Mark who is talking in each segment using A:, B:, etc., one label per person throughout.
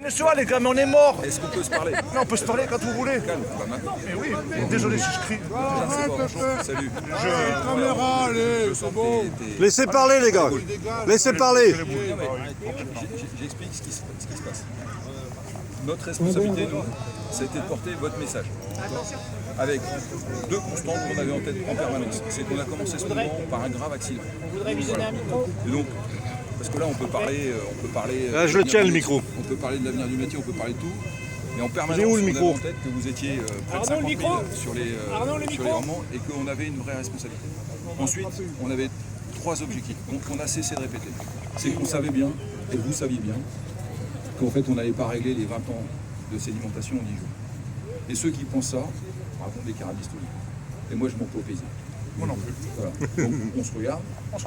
A: Laissez-moi les gars, mais on est mort.
B: Est-ce qu'on peut se parler?
A: Non, on peut se parler quand vous voulez.
B: Calme, pas maintenant.
A: Mais oui, désolé si je crie.
B: Salut.
C: Caméra, allez, c'est bon.
D: Laissez parler les gars. Laissez parler.
B: J'explique ce qui se passe. Notre responsabilité, nous, c'était de porter votre message. Avec deux constantes qu'on avait en tête en permanence. C'est qu'on a commencé ce mouvement par un grave accident. Voilà. Et donc, parce que là, on peut parler.
D: Là, je le tiens le micro.
B: On peut parler de l'avenir du métier, on peut parler de tout. Mais en permanence,
D: Il est où, le
B: on
D: micro
B: avait en tête que vous étiez près de 50 000 sur les rendements et qu'on avait une vraie responsabilité. Ensuite, on avait trois objectifs. Donc, on a cessé de répéter. C'est qu'on savait bien, et vous saviez bien, qu'en fait, on n'allait pas régler les 20 ans de sédimentation en 10 jours. Et ceux qui pensent ça, racontent des carabistes. Et moi, je m'en peux au plaisir.
A: Moi non plus.
B: Voilà. Donc, on se regarde.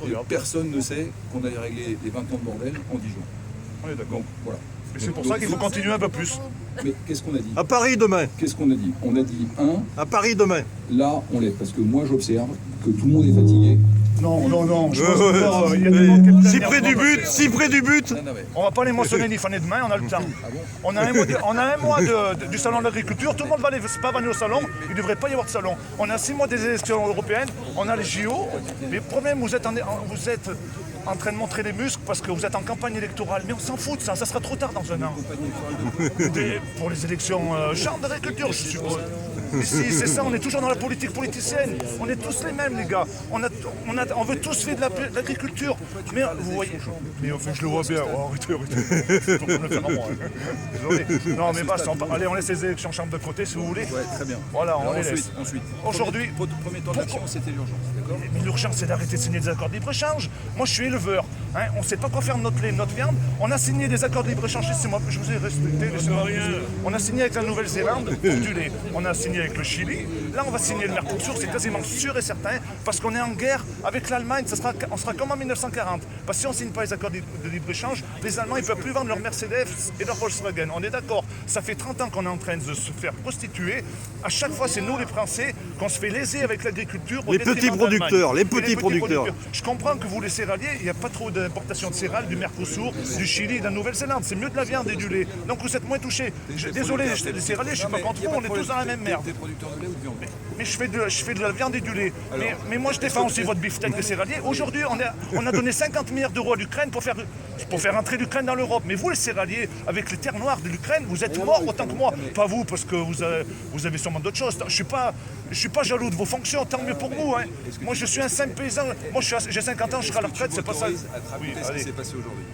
B: Et personne ne sait qu'on allait régler les 20 ans de bordel en 10 jours.
A: On est d'accord.
B: Donc, voilà.
A: Et c'est pour ça qu'il faut continuer un peu plus.
B: Mais qu'est-ce qu'on a dit?
D: À Paris demain.
B: Qu'est-ce qu'on a dit? On a dit,
D: À Paris demain.
B: là, on l'est. Parce que moi, j'observe que tout le monde est fatigué.
A: Non, non, non. Je pense que, il y a des gens qui
D: Si près du but, si près du but.
B: Non, mais
A: On va pas les mentionner ni fin ni demain, on a le temps. On a un mois du salon de l'agriculture, tout le monde va pas venir au salon, il ne devrait pas y avoir de salon. On a 6 mois des élections européennes, on a les JO, mais le problème, vous êtes en train de montrer les muscles parce que vous êtes en campagne électorale, mais on s'en fout de ça, ça sera trop tard dans un an. Pour les élections chambre d'agriculture, je suppose. Ici, c'est ça, on est toujours dans la politique politicienne. On est tous les mêmes, les gars. On veut tous faire de l'agriculture. Mais vous voyez. Mais enfin, je le vois bien. Oh, arrêtez. Faut pas me le faire à moi. Désolé. Non, mais basta. Allez, on laisse les élections chambre de côté, si vous voulez.
B: ouais, très bien.
A: Voilà, on
B: Alors,
A: les laisse.
B: ensuite.
A: Aujourd'hui.
B: Premier temps d'action, c'était l'urgence, d'accord?
A: Mais l'urgence, c'est d'arrêter de signer des accords de libre-échange. Moi, je suis éleveur. Hein, on ne sait pas quoi faire de notre lait, de notre viande. On a signé des accords de libre-échange. Laissez-moi, je vous ai respecté. Laissez-moi rien. On a signé avec la Nouvelle-Zélande pour du lait. On a signé avec le Chili. Là, on va signer le Mercosur. C'est quasiment sûr et certain. Parce qu'on est en guerre avec l'Allemagne. On sera comme en 1940. Parce que si on ne signe pas les accords de libre-échange, les Allemands ne peuvent plus vendre leur Mercedes et leur Volkswagen. On est d'accord. Ça fait 30 ans qu'on est en train de se faire prostituer. À chaque fois, c'est nous, les Français, qu'on se fait léser avec l'agriculture.
D: Les petits producteurs, les petits producteurs.
A: Je comprends que vous, les céréaliers, il n'y a pas trop d'importation de céréales du Mercosur, du Chili, de la Nouvelle-Zélande. C'est mieux de la viande et du lait. Donc vous êtes moins touchés. Désolé, les céréaliers, je ne suis pas contre vous, on est tous dans la même merde.
B: T'es producteur de lait ou de viande?
A: Mais je fais de la viande et du lait. Mais moi, je défends aussi votre beefsteak des céréaliers. Aujourd'hui, on a donné 50 milliards d'euros à l'Ukraine pour faire entrer l'Ukraine dans l'Europe. Mais vous, les céréaliers, avec les terres noires de l'Ukraine, vous êtes morts autant que moi. Pas vous, parce que vous avez sûrement d'autres choses. Je suis pas jaloux de vos fonctions, tant mieux pour vous. Hein. Moi, je suis un simple paysan. Moi, j'ai 50 ans, je serai à la retraite, c'est pas ça.
B: À te raconter ce qui s'est passé aujourd'hui.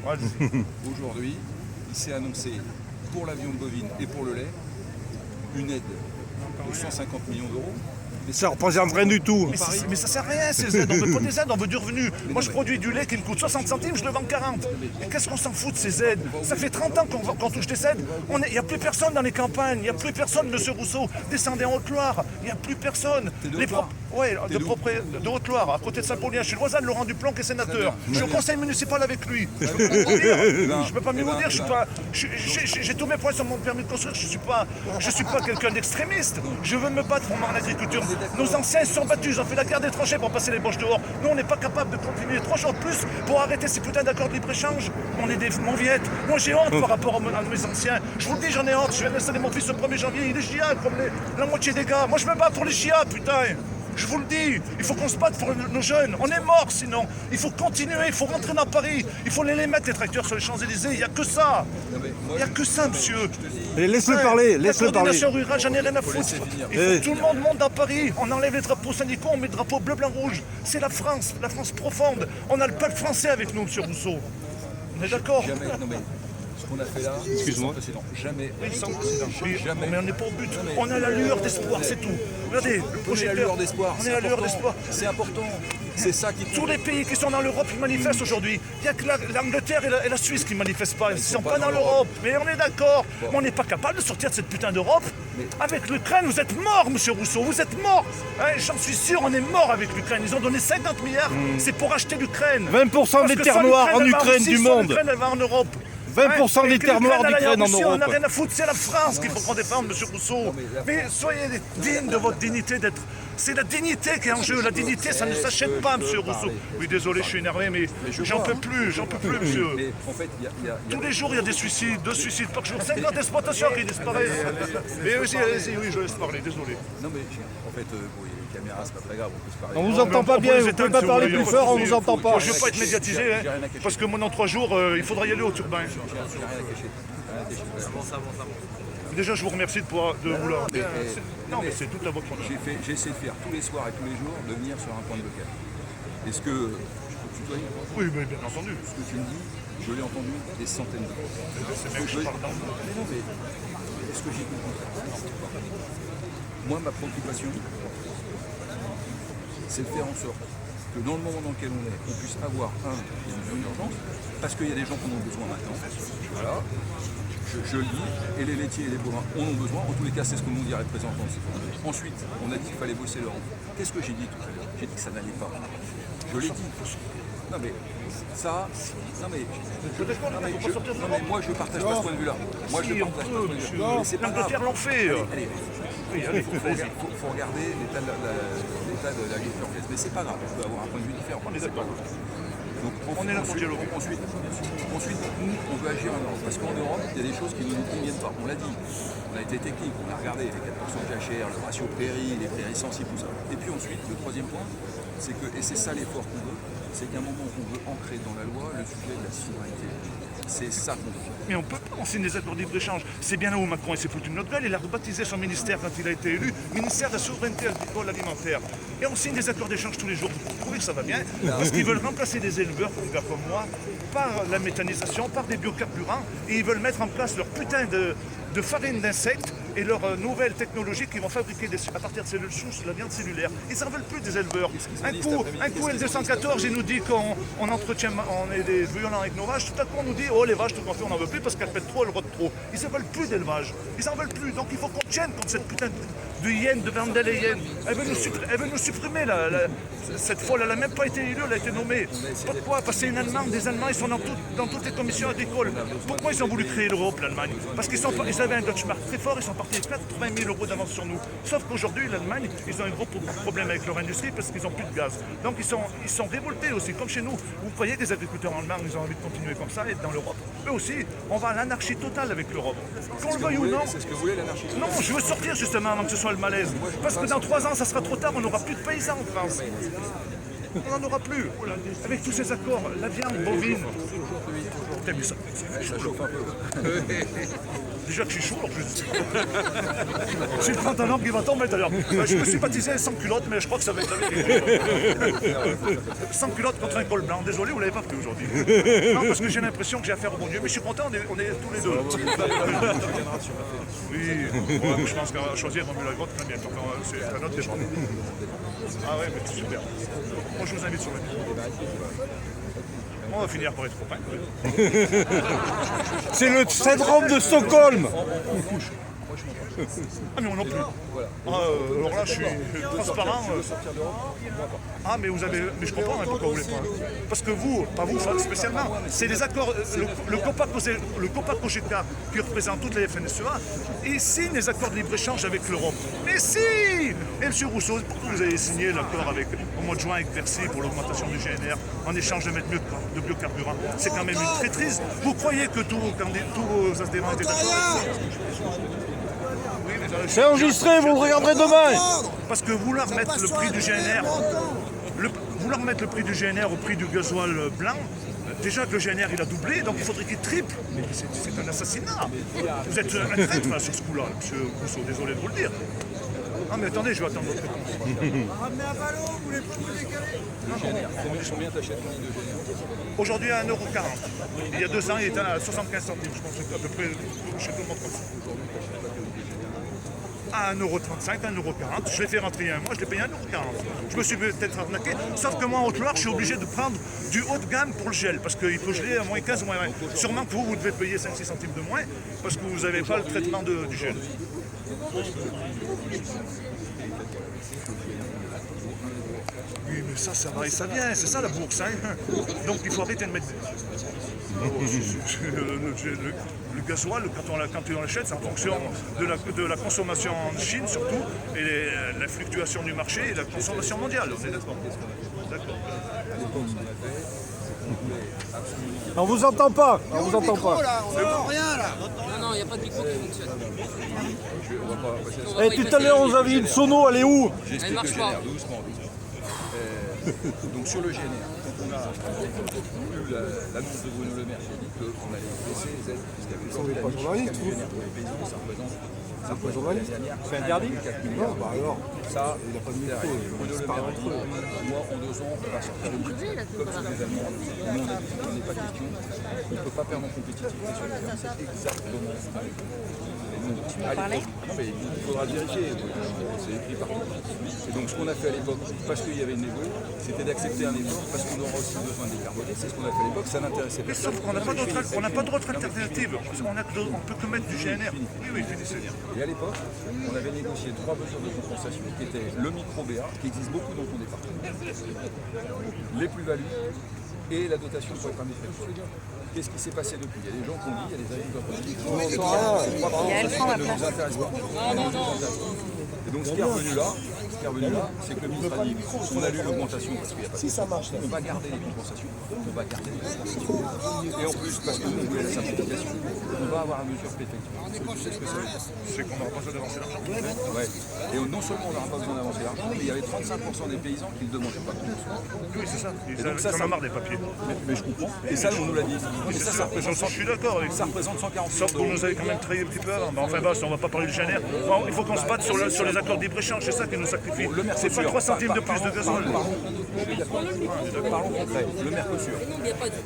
A: Allez-y.
B: Aujourd'hui, il s'est annoncé pour la viande bovine et pour le lait une aide de 150 millions d'euros.
D: Ça représente rien du tout.
A: Mais ça sert à rien ces aides, on veut pas des aides, on veut du revenu. Moi je produis du lait qui me coûte 60 centimes, je le vends 40. Et qu'est-ce qu'on s'en fout de ces aides? Ça fait 30 ans qu'on touche des aides. Il n'y a plus personne dans les campagnes, il n'y a plus personne, monsieur Rousseau. Descendez en Haute-Loire, il n'y a plus personne. Oui, de Haute-Loire, à côté de Saint-Paulien. Je suis le voisin de Laurent Duplon qui est sénateur. Je suis au conseil municipal avec lui. Je ne peux pas mieux vous dire. J'ai tous mes points sur mon permis de construire. Je suis pas quelqu'un d'extrémiste. Je veux me battre pour mon agriculture. Nos anciens se sont battus, ils ont fait la guerre des tranchées pour passer les boches dehors. Nous, on n'est pas capable de continuer 3 jours de plus pour arrêter ces putains d'accords de libre-échange. On est des mauviettes. Moi, j'ai honte par rapport à mes anciens. Je vous le dis, j'en ai honte. Je viens d'installer mon fils le 1er janvier. Il est GIA comme la moitié des gars. Moi, je me bats pour les GIA, putain. Je vous le dis, il faut qu'on se batte pour nos jeunes. On est morts sinon. Il faut continuer, il faut rentrer dans Paris. Il faut les mettre, les tracteurs sur les Champs-Élysées. Il n'y a que ça. Il n'y a que ça, monsieur.
D: Et laisse-le parler, laisse-le parler.
A: La coordination rurale, j'en ai rien à foutre. Il faut que tout le monde monte dans Paris. On enlève les drapeaux syndicaux, on met le drapeau bleu, blanc, rouge. C'est la France profonde. On a le peuple français avec nous, monsieur Rousseau. On est d'accord?
B: Jamais, non mais ce qu'on a fait là,
D: Excuse-moi.
B: Jamais.
A: Oui, sans précédent.
B: Jamais.
A: Mais on n'est pas au but. On a la lueur d'espoir, c'est tout. Regardez, le
B: On est à
A: projecteur.
B: l'heure d'espoir.
A: On est à l'heure d'espoir.
B: C'est important. C'est ça qui
A: Tous les pays qui sont dans l'Europe, ils manifestent aujourd'hui. Il n'y a que l'Angleterre et la Suisse qui ne manifestent pas. Ils ne sont pas dans l'Europe. Mais on est d'accord. Mais on n'est pas capable de sortir de cette putain d'Europe. Avec l'Ukraine, vous êtes mort, monsieur Rousseau. Vous êtes mort. Hein, j'en suis sûr, on est mort avec l'Ukraine. Ils ont donné 50 milliards. C'est pour acheter l'Ukraine.
D: 20% des terres noires en Ukraine du monde.
A: L'Ukraine, elle va en Europe.
D: 20% des terres noires d'Ukraine en
A: On
D: Europe.
A: n'a rien à foutre, c'est la France qu'il faut qu'on défende, monsieur Rousseau. Mais soyez digne de votre dignité d'être C'est la dignité qui est en jeu. La dignité, ça ne s'achète pas, monsieur Rousseau. Oui, désolé, je suis énervé, mais j'en peux plus, monsieur.
B: Mais en fait, il y a
A: Tous les jours, il y a des suicides, 2 suicides par jour. 50 exploitations qui disparaissent. Et aussi, allez-y, oui, je laisse parler, désolé.
B: Non mais en fait, bon, les caméras c'est pas très grave, on peut se parler.
D: On vous entend pas bien, vous pouvez pas parler plus fort, on vous entend pas.
A: Je ne veux pas être médiatisé, hein, parce que moi, dans 3 jours, il faudra y aller au turbin.
B: J'ai rien à cacher.
A: Déjà, je vous remercie de vouloir. Non, mais c'est tout à votre honneur.
B: J'ai essayé de faire tous les soirs et tous les jours de venir sur un point de blocage. Est-ce que je peux te tutoyer?
A: Oui, mais bien entendu.
B: Ce que tu me dis, je l'ai entendu des centaines de fois.
A: C'est bien que je parle dans
B: Mais non, mais est-ce que j'ai compris? Moi, ma préoccupation, c'est de faire en sorte que dans le moment dans lequel on est, on puisse avoir des mesures d'urgence, parce qu'il y a des gens qui en ont besoin maintenant. Voilà. Je le dis, et les laitiers et les bovins en ont besoin. En tous les cas, c'est ce que nous dit les représentants. Ensuite, on a dit qu'il fallait bosser leur enfant. Qu'est-ce que j'ai dit tout à l'heure? J'ai dit que ça n'allait pas. Je l'ai dit. Non mais ça, non mais moi je partage pas ce point de vue-là. Moi je partage pas ce point de vue-là. Mais c'est pas grave.
A: L'Angleterre l'ont fait.
B: Allez, il faut regarder l'état de l'agriculture anglaise. Mais c'est pas grave, on peut avoir un point de vue différent.
A: On est d'accord.
B: Donc
A: on est là pour dialoguer.
B: Ensuite, nous, on veut agir en Europe. Parce qu'en Europe, il y a des choses qui ne nous conviennent pas. On l'a dit, on a été technique, on a regardé les 4% de jachère, le ratio prairie, les prairies sensibles, tout ça. Et puis ensuite, le troisième point, c'est que, et c'est ça l'effort qu'on veut, c'est qu'à un moment, on veut ancrer dans la loi le sujet de la souveraineté. C'est ça qu'on veut.
A: Mais on peut pas, on signe des accords libre-échange. C'est bien là où Macron s'est foutu de notre gueule. Il a rebaptisé son ministère quand il a été élu, ministère de la souveraineté agricole alimentaire. Et on signe des accords d'échange tous les jours. Vous trouvez que ça va bien? Parce qu'ils veulent remplacer des éleveurs, comme moi, par la méthanisation, par des biocarburants. Et ils veulent mettre en place leur putain de farine d'insectes et leurs nouvelles technologies qui vont fabriquer à partir de cellules souches la viande cellulaire. Ils n'en veulent plus des éleveurs. Un coup L214, il nous dit qu'on entretient, on est des violents avec nos vaches. Tout à coup, on nous dit, oh les vaches, tout à fait, on n'en veut plus parce qu'elles pètent trop, elles rôdent trop. Ils ne veulent plus d'élevage. Ils n'en veulent plus. Donc il faut qu'on tienne contre cette putain de hyène, de Van der Leyen. Elle veut nous supprimer. Cette folle, elle n'a même pas été élue, elle a été nommée. Pourquoi? Parce que c'est une Allemande. Des Allemands, ils sont dans toutes les commissions agricoles. Pourquoi ils ont voulu créer l'Europe, l'Allemagne? Parce qu'ils avaient un Deutschmark très fort, ils sont partis avec 80 000 € d'avance sur nous. Sauf qu'aujourd'hui, l'Allemagne, ils ont un gros problème avec leur industrie parce qu'ils n'ont plus de gaz. Donc ils sont révoltés aussi, comme chez nous. Vous croyez que les agriculteurs allemands, ils ont envie de continuer comme ça et être dans l'Europe? Eux aussi, on va à l'anarchie totale avec l'Europe. Qu'on le veuille ou non.
B: C'est ce que vous voulez, l'anarchie?
A: Non, je veux sortir justement avant que ce soit le malaise. Parce que dans 3 ans, ça sera trop tard, on n'aura plus de paysans en France. On n'en aura plus. Avec tous ces accords, la viande bovine. Putain, mais ça chauffe un peu. Déjà que je suis chaud en plus. J'ai le pantalon qui va tomber d'ailleurs. Je me suis baptisé sans culotte, mais je crois que ça va être avec. Sans culotte contre un col blanc. Désolé, vous ne l'avez pas pris aujourd'hui. Non, parce que j'ai l'impression que j'ai affaire au bon Dieu. Mais je suis content, on est tous les deux. Oui, moi, je pense qu'à choisir dans la grotte très bientôt. C'est un autre débat. Ah ouais, mais c'est super. Moi, je vous invite sur le micro. On va finir par être copains.
D: C'est le syndrome de Stockholm.
A: Ah mais on non plus. Alors là je suis transparent. Ah mais mais je comprends pourquoi vous voulez pas. Parce que vous, pas vous spécialement, c'est les accords, le COPA-COGECA qui représente toutes les FNSEA, et signe les accords de libre-échange avec l'Europe. Mais si! Et M. Rousseau, pourquoi vous avez signé l'accord au mois de juin avec Bercy pour l'augmentation du GNR en échange de mettre mieux de biocarburant? C'est quand même une traîtrise. Vous croyez que tous vos adhérents étaient d'accord?
D: C'est enregistré, vous le regarderez demain.
A: Parce que vouloir mettre le prix du GNR, au prix du gasoil blanc, déjà que le GNR il a doublé, donc il faudrait qu'il triple. Mais c'est un assassinat. Vous êtes un traître sur ce coup-là, M. Rousseau, désolé de vous le dire. Ah mais attendez, je vais attendre votre réponse.
C: Ramenez un ballon, vous voulez pas vous décaler?
B: Combien t'achètes ton litre de GNR?
A: Aujourd'hui à 1,40 €. Il y a 2 ans, il était à 75 centimes. Je pense que c'est à peu près chez tout le monde comme ça. À 1,35 €, 1,40 €. Je l'ai fait rentrer un mois, je l'ai payé 1,40 €. Je me suis peut-être arnaqué, sauf que moi en Haute-Loire, je suis obligé de prendre du haut de gamme pour le gel, parce qu'il faut geler à moins 15 ou moins 20. Sûrement que vous devez payer 5-6 centimes de moins, parce que vous n'avez pas le traitement du gel. Oui, mais ça va et ça vient, c'est ça la bourse. Hein. Donc il faut arrêter de mettre... Le gasoil, quand on l'achète, c'est en fonction de la consommation en Chine surtout, et la fluctuation du marché et la consommation mondiale. On est d'accord.
D: On vous entend pas. On vous entend pas.
C: Là, on n'entend rien là.
E: Non, il n'y a pas de micro qui fonctionne.
D: Et tout à l'heure, on avait une sono, elle est où?
B: J'explique le
E: marche pas.
B: GNR, doucement. Donc sur le GNR, quand on a eu l'annonce de Bruno Le Maire qui a dit qu'on allait baisser les aides, puisqu'il y avait aujourd'hui la niche fiscale du GNR pour les paysans, ça représente l'année dernière.
D: C'est interdit?
B: 4 milliards.
D: Bah alors.
B: Ça, il n'a pas de micro. Bruno Le Maire a dit, moi en 2 ans, on va sortir le prix comme sur les Allemands. Nous on a dit, il n'est pas question, on ne peut pas perdre en compétitivité sur le terrain. C'est exactement ce qu'on a dit. Non mais il faudra vérifier, c'est écrit partout. Et donc ce qu'on a fait à l'époque, parce qu'il y avait une négo, c'était d'accepter un effort, parce qu'on aura aussi besoin de décarboner, c'est ce qu'on a fait à l'époque, ça n'intéressait
A: Mais
B: personne.
A: sauf qu'on n'a pas d'autre alternative. On peut que mettre du GNR. Oui, finissez.
B: Et à l'époque, on avait négocié 3 mesures de compensation qui étaient le micro-BA, qui existe beaucoup dans ton département, les plus-values et la dotation pour épargne définitive. Qu'est-ce qui s'est passé depuis? Il y a des gens qui ont dit, il y a des agriculteurs qui ont dit, ça ne nous intéresse pas. Et donc ce qui est revenu là, c'est que le ministre a dit, on a lu l'augmentation parce qu'il n'y a pas de compensations, on va garder les compensations, Et en plus, parce que nous on voulait la simplification, on va avoir la mesure effectivement. Tu sais ce que ça veut dire?
A: C'est qu'on n'aura pas besoin d'avancer l'argent.
B: Ouais. Et non seulement on n'aura pas besoin d'avancer l'argent, mais il y avait 35% des paysans qui ne le demandaient pas.
A: Oui, c'est ça.
B: donc ça,
A: Ils en ont marre des papiers.
B: Mais je comprends. Et ça, on nous l'a dit. Mais ça représente
A: Je suis d'accord avec
B: ça représente 140
A: Sauf que vous nous avez quand même trahis un petit peu avant. Mais enfin, on va pas parler du GNR. Bon, il faut qu'on se batte sur les accords de libre-échange. C'est ça qui nous sacrifie. C'est pas 3 centimes de plus de gasoil.
B: Parlons concret. Le Mercosur.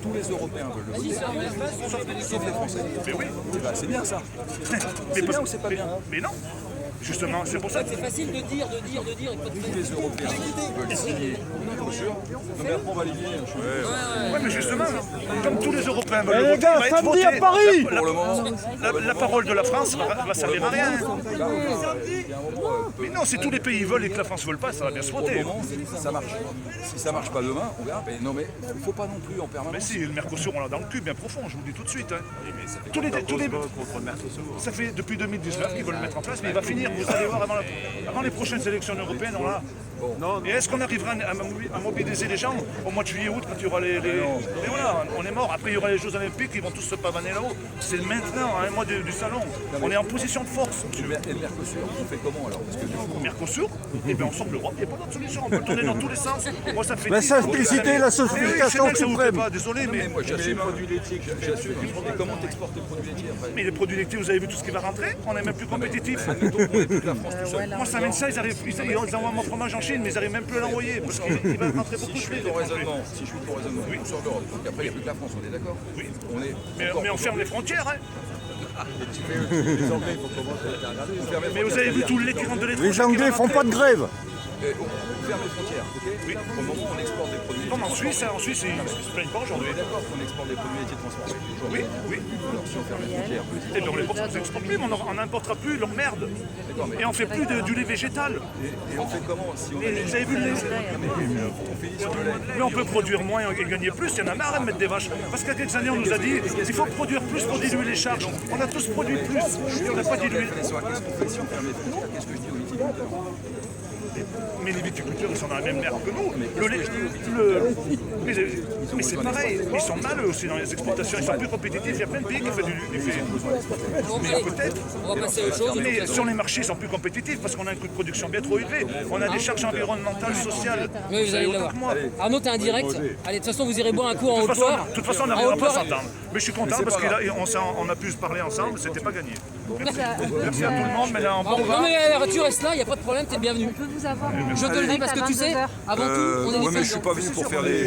B: Tous les Européens veulent le voter, sauf les Français.
A: Mais oui.
B: Eh ben, c'est bien ça.
A: Mais
B: bien ou c'est pas bien?
A: Mais non. Justement, c'est pour ça que
E: C'est facile de dire et pas de
B: Tous les Européens veulent signer le Mercosur. Non mais après on va les dire.
A: ouais, mais justement, comme tous les Européens veulent le
D: les
A: voter,
D: gars,
A: il va être
D: samedi
A: voté.
D: à Paris.
B: Pour le moment,
A: La parole de la France va servir à rien.
B: là, il y a un moment,
A: Mais non, si tous les pays veulent et que la France ne veut pas, ça va bien se
B: pour le
A: voter.
B: moment, ça marche. Si ça marche pas demain, on verra. Mais non mais il faut pas non plus en
A: Mais
B: permanence.
A: si, le Mercosur, on l'a dans le cul bien profond, je vous le dis tout de suite. Tous les ça fait depuis 2019 qu'ils veulent le mettre en place, mais il va finir, vous allez voir, avant les prochaines élections européennes, on l'a. Et est-ce qu'on arrivera à mobiliser les gens au mois de juillet-août quand il y aura les... Mais voilà, on est mort. Après, il y aura les Jeux Olympiques, ils vont tous se pavaner là-haut. C'est maintenant, à un mois du salon. On est en position de force, monsieur.
B: Et le Mercosur, on fait comment alors? Parce que du coup,
A: Mercosur, eh bien on sort de l'Europe, il n'y a pas d'autre solution, on peut tourner dans tous les sens. Moi ça fait
D: La
A: 10 ans que
D: simplicité,
A: ça-
D: la
A: Mais oui, je sais
D: sophistication
A: bien que ça vous plaît
D: suprême.
A: pas, désolé, mais
B: moi j'assume. Les produits laitiers, j'assume. Et comment t'exportes les produits laitiers après?
A: les produits laitiers, vous avez vu tout ce qui va rentrer? On est même plus compétitif.
B: Admettons qu'on est plus que la France tout seul.
A: Moi ça amène ça, ils envoient mon fromage en Chine, mais ils n'arrivent même plus à l'envoyer parce qu'il va rentrer beaucoup
B: Si
A: de
B: je
A: fruits
B: suis ton
A: étrangers.
B: raisonnement, on sort de l'Europe. Donc après, il n'y a plus que la France, on est d'accord?
A: Oui.
B: On est.
A: Mais on ferme les frontières, hein.
B: Les Anglais, il faut commencer à regarder.
A: Mais vous avez vu tout le lait qui rentre de l'étranger.
D: Les Anglais font pas de grève.
B: On ferme les frontières, ok?
A: Oui.
B: Au moment où on exporte des produits laitiers.
A: Comme en Suisse, hein, en Suisse, ils ne se plaignent pas
B: On
A: aujourd'hui.
B: est d'accord qu'on exporte des produits laitiers transformés.
A: Oui, oui.
B: Alors si on ferme les frontières,
A: Et bien on les exporte plus, mais on n'importera plus leur merde. Et on fait plus du lait végétal.
B: et on fait comment si on
A: Et vous avez vu le lait?
B: on finit sur le lait?
A: Mais on peut produire moins et gagner plus, il y en a marre de mettre des vaches. Parce qu'il y a quelques années, on nous a dit il faut produire plus pour diluer les charges. On a tous produit plus, et on n'a pas dilué.
B: Qu'est-ce qu'on fait si on ferme les frontières? Qu'est-ce que je dis aux viticulteurs?
A: Mais les viticulteurs, ils sont dans la même merde que nous. Mais c'est pareil, ils sont mal eux aussi dans les exportations, ils sont plus compétitifs. Il y a plein de pays qui font Mais peut-être.
E: On va passer à autre chose.
A: Mais sur les marchés, ils sont plus compétitifs parce qu'on a un coût de production bien trop élevé. On a des charges environnementales, sociales.
E: Oui, vous allez
A: autant
E: l'avoir.
A: que moi.
E: Arnaud, t'es indirect. Allez, de toute façon, vous irez boire un coup en
A: De toute
E: Haute-Loire.
A: façon, on
E: À
A: n'arrivera pas à
E: Haute-Loire,
A: s'entendre. Mais je suis content parce qu'on a pu se parler ensemble, c'était pas gagné. Merci à tout le monde, mais là en bon
E: Non
A: vin.
E: mais tu restes là, il n'y a pas de problème, t'es bienvenu.
F: peut vous avoir
E: Je te le dis parce que tu sais, avant tout, on est des
B: Ouais, mais je
E: paysans.
B: suis pas venu pour faire les